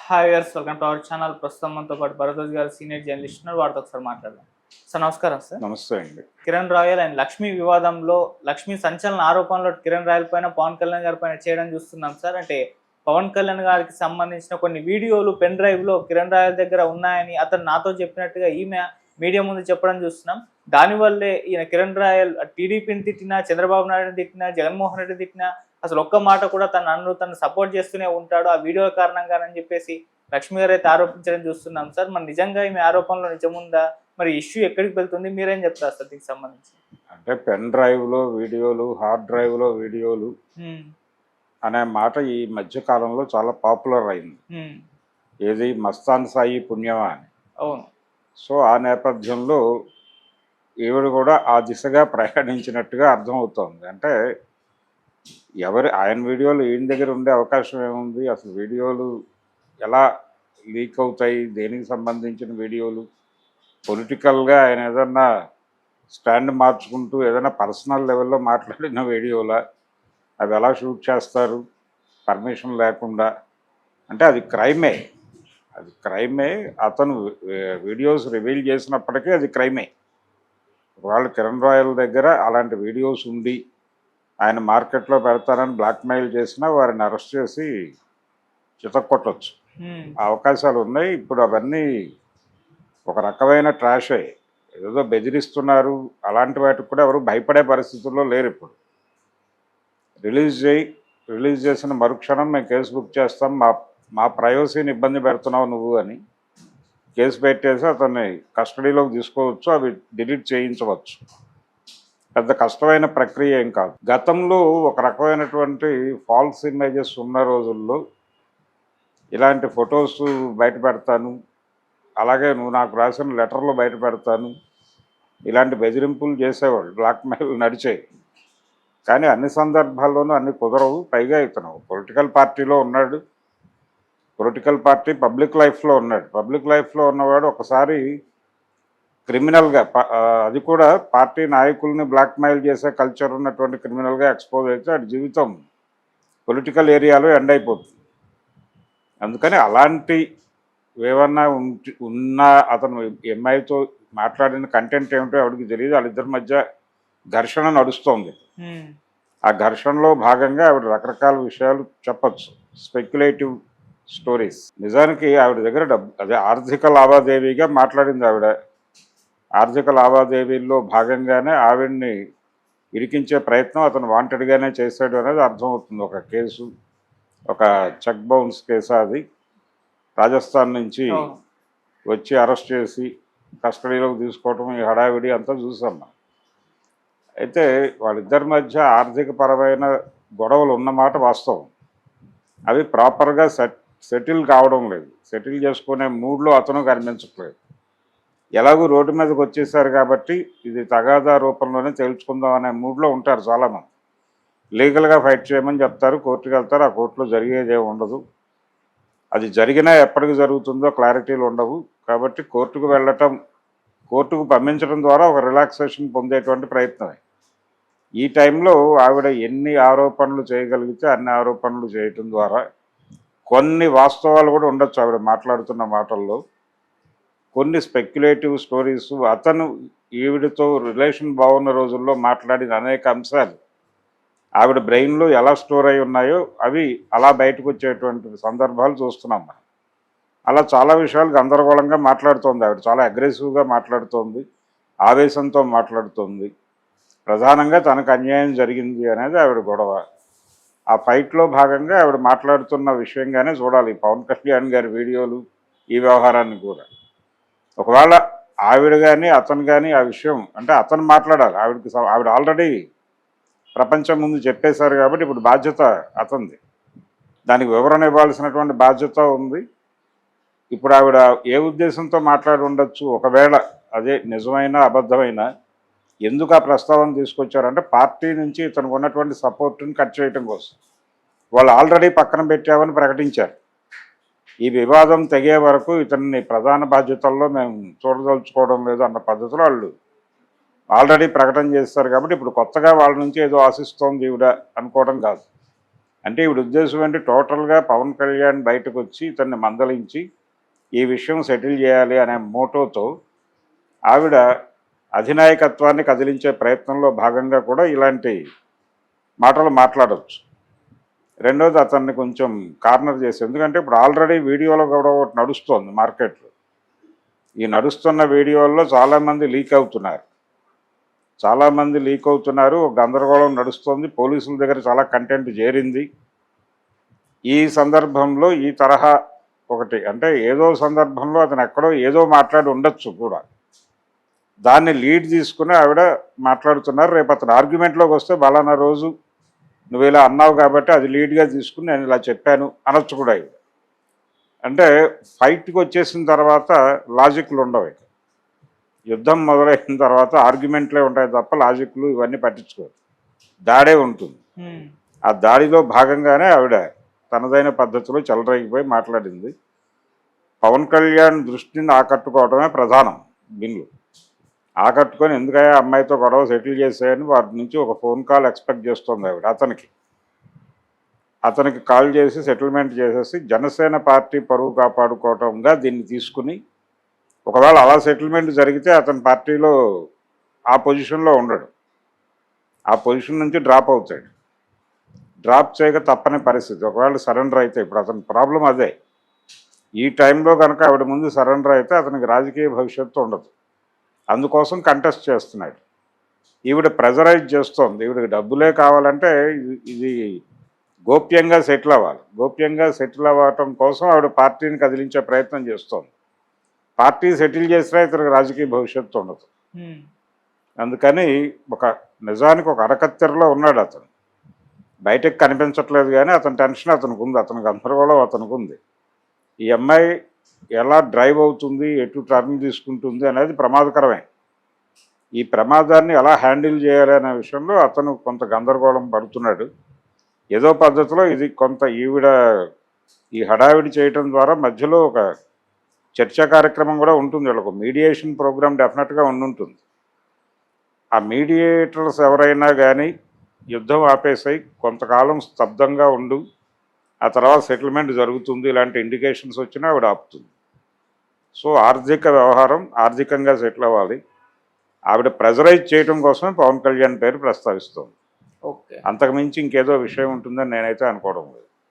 Hi viewers, welcome to our channel. ప్రస్తుతం మనతో పాటు భరద్వాజ్ గారు సీనియర్ జర్నలిస్ట్ ఉన్నారు. వారితో ఒకసారి మాట్లాడదాం. సార్ నమస్కారం. సార్ నమస్తే అండి. కిరణ్ రాయల్ అండ్ లక్ష్మీ వివాదంలో లక్ష్మీ సంచలన ఆరోపణలు కిరణ్ రాయల్ పైన, పవన్ కళ్యాణ్ గారి పైన చేయడం చూస్తున్నాం సార్. అంటే పవన్ కళ్యాణ్ గారికి సంబంధించిన కొన్ని వీడియోలు పెన్ డ్రైవ్ లో కిరణ్ రాయల్ దగ్గర ఉన్నాయని అతను నాతో చెప్పినట్టుగా ఈమె మీడియా ముందు చెప్పడం చూస్తున్నాం. దానివల్లే ఈయన కిరణ్ రాయల్ టీడీపీని తిట్టినా, చంద్రబాబు నాయుడుని తిట్టినా, జగన్మోహన్ రెడ్డి తిట్టినా అసలు ఒక్క మాట కూడా తను సపోర్ట్ చేస్తూనే ఉంటాడు ఆ వీడియో కారణంగానని చెప్పేసి లక్ష్మి గారు అయితే ఆరోపించడం చూస్తున్నాం సార్. మరి నిజంగా ఈమె ఆరోపణలో నిజముందా? మరి ఇష్యూ ఎక్కడికి వెళ్తుంది? మీరేం చెప్తారు సార్ దీనికి సంబంధించి? అంటే పెన్ డ్రైవ్లో వీడియోలు, హార్డ్ డ్రైవ్లో వీడియోలు అనే మాట ఈ మధ్య కాలంలో చాలా పాపులర్ అయింది. ఏది మస్తాన్ సాయి పుణ్యమా అని. అవును. సో ఆ నేపథ్యంలో ఈవిడ కూడా ఆ దిశగా ప్రయాణించినట్టుగా అర్థమవుతోంది. అంటే ఆయన వీడియోలు ఈయన దగ్గర ఉండే అవకాశం ఏముంది? అసలు వీడియోలు ఎలా లీక్ అవుతాయి? దేనికి సంబంధించిన వీడియోలు? పొలిటికల్గా ఆయన ఏదన్నా స్టాండ్ మార్చుకుంటూ ఏదైనా పర్సనల్ లెవెల్లో మాట్లాడిన వీడియోలా? అవి ఎలా షూట్ చేస్తారు పర్మిషన్ లేకుండా? అంటే అది క్రైమే. అతను వీడియోస్ రివీల్ చేసినప్పటికీ అది క్రైమే. వాళ్ళు కిరణ్ రాయల్ దగ్గర అలాంటి వీడియోస్ ఉండి ఆయన మార్కెట్లో పెడతానని బ్లాక్మెయిల్ చేసినా వారిని అరెస్ట్ చేసి చితక్కొట్టచ్చు అవకాశాలు ఉన్నాయి. ఇప్పుడు అవన్నీ ఒక రకమైన ట్రాషే. ఏదో బెదిరిస్తున్నారు, అలాంటి వాటికి కూడా ఎవరు భయపడే పరిస్థితుల్లో లేరు. ఇప్పుడు రిలీజ్ చేసిన మరుక్షణం మేము కేసు బుక్ చేస్తాం, మా ప్రైవసీని ఇబ్బంది పెడుతున్నావు నువ్వు అని కేసు పెట్టేసి అతన్ని కస్టడీలోకి తీసుకోవచ్చు, అవి డిలీట్ చేయించవచ్చు. పెద్ద కష్టమైన ప్రక్రియ ఏం కాదు. గతంలో ఒక రకమైనటువంటి ఫాల్స్ ఇమేజెస్ ఉన్న రోజుల్లో ఇలాంటి ఫొటోస్ బయట పెడతాను, అలాగే నువ్వు నాకు రాసిన లెటర్లు బయట పెడతాను, ఇలాంటి బెదిరింపులు చేసేవాళ్ళు, బ్లాక్మెయిల్ నడిచాయి. కానీ అన్ని సందర్భాల్లోనూ అన్ని కుదరవు. పైగా ఇతను పొలిటికల్ పార్టీలో ఉన్నాడు, పొలిటికల్ పార్టీ పబ్లిక్ లైఫ్లో ఉన్నాడు. పబ్లిక్ లైఫ్లో ఉన్నవాడు ఒకసారి క్రిమినల్గా, అది కూడా పార్టీ నాయకుల్ని బ్లాక్మెయిల్ చేసే కల్చర్ ఉన్నటువంటి క్రిమినల్గా ఎక్స్పోజ్ అయితే వాడి జీవితం పొలిటికల్ ఏరియాలో ఎండ్ అయిపోతుంది. అందుకని అలాంటి ఏమన్నా ఉన్నా అతను ఎంఐతో మాట్లాడిన కంటెంట్ ఏమిటో ఎవరికి తెలియదు. వాళ్ళిద్దరి మధ్య ఘర్షణ నడుస్తోంది. ఆ ఘర్షణలో భాగంగా ఆవిడ రకరకాల విషయాలు చెప్పచ్చు, స్పెక్యులేటివ్ స్టోరీస్. నిజానికి ఆవిడ దగ్గర అదే ఆర్థిక లావాదేవీగా మాట్లాడింది ఆవిడ. ఆర్థిక లావాదేవీల్లో భాగంగానే ఆవిడ్ని ఇరికించే ప్రయత్నం అతను వాంటెడ్గానే చేశాడు అనేది అర్థమవుతుంది. ఒక కేసు, ఒక చెక్ బౌన్స్ కేసు, అది రాజస్థాన్ నుంచి వచ్చి అరెస్ట్ చేసి కస్టడీలోకి తీసుకోవటం, ఈ హడావిడి అంతా చూసాం మనం. అయితే వాళ్ళిద్దరి మధ్య ఆర్థిక పరమైన గొడవలు ఉన్నమాట వాస్తవం. అవి ప్రాపర్గా సెటిల్ కావడం లేదు. సెటిల్ చేసుకునే మూడ్లో అతను కనిపించట్లేదు. ఎలాగూ రోడ్డు మీదకి వచ్చేసారు కాబట్టి ఇది తగాదా రూపంలోనే తేల్చుకుందాం అనే మూడ్లో ఉంటారు చాలామంది. లీగల్గా ఫైట్ చేయమని చెప్తారు, కోర్టుకు వెళ్తారు. ఆ కోర్టులో జరిగేదే ఉండదు. అది జరిగినా ఎప్పటికి జరుగుతుందో క్లారిటీలు ఉండవు. కాబట్టి కోర్టుకు వెళ్ళటం, కోర్టుకు పంపించడం ద్వారా ఒక రిలాక్సేషన్ పొందేటువంటి ప్రయత్నమే. ఈ టైంలో ఆవిడ ఎన్ని ఆరోపణలు చేయగలిగితే అన్ని ఆరోపణలు చేయటం ద్వారా కొన్ని వాస్తవాలు కూడా ఉండొచ్చు ఆవిడ మాట్లాడుతున్న మాటల్లో. కొన్ని స్పెక్యులేటివ్ స్టోరీస్, అతను ఈవిడతో రిలేషన్ బాగున్న రోజుల్లో మాట్లాడిన అనేక అంశాలు ఆవిడ బ్రెయిన్లో ఎలా స్టోర్ అయి ఉన్నాయో అవి అలా బయటకు వచ్చేటువంటి సందర్భాలు చూస్తున్నాం మనం. అలా చాలా విషయాలు గందరగోళంగా మాట్లాడుతోంది ఆవిడ. చాలా అగ్రెసివ్గా మాట్లాడుతోంది, ఆవేశంతో మాట్లాడుతోంది. ప్రధానంగా తనకు అన్యాయం జరిగింది అనేది ఆవిడ గొడవ. ఆ ఫైట్లో భాగంగా ఆవిడ మాట్లాడుతున్న విషయంగానే చూడాలి పవన్ కళ్యాణ్ గారి వీడియోలు, ఈ వ్యవహారాన్ని కూడా. ఒకవేళ ఆవిడ కానీ అతను కానీ ఆ విషయం, అంటే అతను మాట్లాడాలి, ఆవిడ ఆల్రెడీ ప్రపంచం ముందు చెప్పేశారు కాబట్టి ఇప్పుడు బాధ్యత అతనిది. దానికి వివరణ ఇవ్వాల్సినటువంటి బాధ్యత ఉంది. ఇప్పుడు ఆవిడ ఏ ఉద్దేశంతో మాట్లాడి ఉండొచ్చు? ఒకవేళ అదే నిజమైన అబద్ధమైన, ఎందుకు ఆ ప్రస్తావన తీసుకొచ్చారంటే పార్టీ నుంచి ఇతనికి ఉన్నటువంటి సపోర్ట్ని కట్ చేయటం కోసం. వాళ్ళు ఆల్రెడీ పక్కన పెట్టామని ప్రకటించారు. ఈ వివాదం తెగే వరకు ఇతన్ని ప్రధాన బాధ్యతల్లో మేము చూడదలుచుకోవడం లేదు అన్న పద్ధతిలో వాళ్ళు ఆల్రెడీ ప్రకటన చేస్తారు. కాబట్టి ఇప్పుడు కొత్తగా వాళ్ళ నుంచి ఏదో ఆశిస్తోంది ఈవిడ అనుకోవడం కాదు. అంటే ఈవిడ ఉద్దేశం ఏంటి, టోటల్గా పవన్ కళ్యాణ్ బయటకు వచ్చి ఇతన్ని మందలించి ఈ విషయం సెటిల్ చేయాలి అనే మోటోతో ఆవిడ అధినాయకత్వాన్ని కదిలించే ప్రయత్నంలో భాగంగా కూడా ఇలాంటి మాటలు మాట్లాడవచ్చు. రెండోది అతన్ని కొంచెం కార్నర్ చేసి, ఎందుకంటే ఇప్పుడు ఆల్రెడీ వీడియోలో కూడా ఒకటి నడుస్తోంది మార్కెట్లో. ఈ నడుస్తున్న వీడియోల్లో చాలామంది లీక్ అవుతున్నారు. ఒక గందరగోళం నడుస్తోంది. పోలీసుల దగ్గర చాలా కంటెంట్ చేరింది. ఈ సందర్భంలో ఈ తరహా ఒకటి అంటే ఏదో సందర్భంలో అతను ఎక్కడో ఏదో మాట్లాడి ఉండొచ్చు కూడా, దాన్ని లీడ్ తీసుకుని ఆవిడ మాట్లాడుతున్నారు. రేపు అతను ఆర్గ్యుమెంట్లోకి వస్తే బలానా రోజు నువ్వు ఇలా అన్నావు కాబట్టి అది లీడ్గా తీసుకుని నేను ఇలా చెప్పాను అనొచ్చు కూడా. అంటే ఫైట్కి వచ్చేసిన తర్వాత లాజిక్లు ఉండవు. యుద్ధం మొదలైన తర్వాత ఆర్గ్యుమెంట్లే ఉంటాయి తప్ప లాజిక్లు ఇవన్నీ పట్టించుకోరు, దాడే ఉంటుంది. ఆ దాడిలో భాగంగానే ఆవిడ తనదైన పద్ధతిలో చెలరేగిపోయి మాట్లాడింది. పవన్ కళ్యాణ్ దృష్టిని ఆకట్టుకోవడమే ప్రధానం బిల్లు. ఆకట్టుకొని ఎందుకయ్యా అమ్మాయితో గొడవ సెటిల్ చేసాయని వారి నుంచి ఒక ఫోన్ కాల్ ఎక్స్పెక్ట్ చేస్తుంది ఆవిడ. అతనికి కాల్ చేసి సెటిల్మెంట్ చేసేసి జనసేన పార్టీ పరువు కాపాడుకోవటంగా దీన్ని తీసుకుని, ఒకవేళ అలా సెటిల్మెంట్ జరిగితే అతని పార్టీలో ఆ పొజిషన్లో ఉండడు, ఆ పొజిషన్ నుంచి డ్రాప్ అవుతాడు. డ్రాప్ చేయక తప్పని పరిస్థితి. ఒకవేళ సరెండర్ అయితే, ఇప్పుడు అతని ప్రాబ్లం అదే, ఈ టైంలో కనుక ఆవిడ ముందు సరెండర్ అయితే అతనికి రాజకీయ భవిష్యత్తు ఉండదు. అందుకోసం కంటెస్ట్ చేస్తున్నాడు. ఈవిడ ప్రెజరైజ్ చేస్తోంది. ఈవిడకి డబ్బులే కావాలంటే ఇది గోప్యంగా సెటిల్ అవ్వాలి. గోప్యంగా సెటిల్ అవ్వటం కోసం ఆవిడ పార్టీని కదిలించే ప్రయత్నం చేస్తోంది. పార్టీ సెటిల్ చేసినా ఇతనికి రాజకీయ భవిష్యత్తు ఉండదు. అందుకని నిజానికి ఒక అరకత్తెరలో ఉన్నాడు అతను. బయటకు కనిపించట్లేదు కానీ అతని టెన్షన్ అతనికి ఉంది, అతని గందరగోళం అతనికి ఉంది. ఈ అమ్మాయి ఎలా డ్రైవ్ అవుతుంది, ఎటు టర్న్ తీసుకుంటుంది అనేది ప్రమాదకరమే. ఈ ప్రమాదాన్ని ఎలా హ్యాండిల్ చేయాలి అనే విషయంలో అతను కొంత గందరగోళం పడుతున్నాడు. ఏదో పద్ధతిలో ఇది కొంత ఈవిడ ఈ హడావిడి చేయటం ద్వారా మధ్యలో ఒక చర్చా కార్యక్రమం కూడా ఉంటుంది. వీళ్ళకు మీడియేషన్ ప్రోగ్రామ్ డెఫినెట్గా ఉండుంటుంది. ఆ మీడియేటర్స్ ఎవరైనా కానీ యుద్ధం ఆపేసాయి, కొంతకాలం స్తబ్దంగా ఉండు, ఆ తర్వాత సెటిల్మెంట్ జరుగుతుంది, ఇలాంటి ఇండికేషన్స్ వచ్చినా ఆవిడ ఆపుతుంది. సో ఆర్థిక వ్యవహారం ఆర్థికంగా సెటిల్ అవ్వాలి. ఆవిడ ప్రెజరైజ్ చేయడం కోసమే పవన్ కళ్యాణ్ పేరు ప్రస్తావిస్తుంది. ఓకే, అంతకుమించి ఇంకేదో విషయం ఉంటుందని నేనైతే అనుకోవడం లేదు.